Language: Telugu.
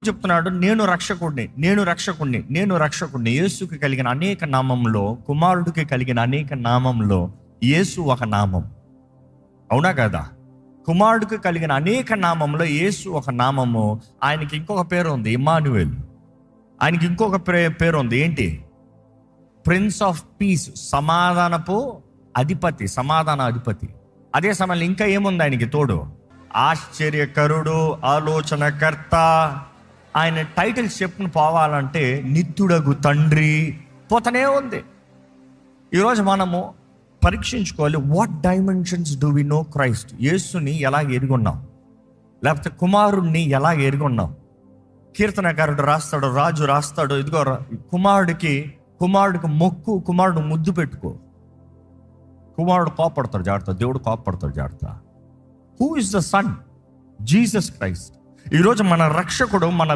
చెప్తున్నాడు, నేను రక్షకుడిని, నేను రక్షకుడిని, నేను రక్షకుడిని. యేసుకి కలిగిన అనేక నామంలో, కుమారుడికి కలిగిన అనేక నామంలో యేసు ఒక నామం. అవునా కదా? కుమారుడికి కలిగిన అనేక నామంలో యేసు ఒక నామము. ఆయనకి ఇంకొక పేరు ఉంది, ఇమ్మానుయేల్. ఆయనకి ఇంకొక పేరు ఉంది, ఏంటి? ప్రిన్స్ ఆఫ్ పీస్, సమాధానపు అధిపతి, సమాధాన అధిపతి. అదే సమయంలో ఇంకా ఏముంది ఆయనకి తోడు? ఆశ్చర్యకరుడు, ఆలోచనకర్త. ఆయన టైటిల్స్ చెప్పుకుని పోవాలంటే నిత్యుడగు తండ్రి, పోతనే ఉంది. ఈరోజు మనము పరీక్షించుకోవాలి, what dimensions do we know Christ? యేసుని ఎలా ఎరుగున్నాం, లేకపోతే కుమారుణ్ణి ఎలా ఎరుగున్నాం? కీర్తనకారుడు రాస్తాడు, రాజు రాస్తాడు, ఇదిగో కుమారుడికి మొక్కు, కుమారుడు ముద్దు పెట్టుకో. కుమారుడు కోపడతాడు జాగ్రత్త, దేవుడు కోపడతాడు జాగ్రత్త. Who is the son? Jesus Christ. ఈరోజు మన రక్షకుడు, మన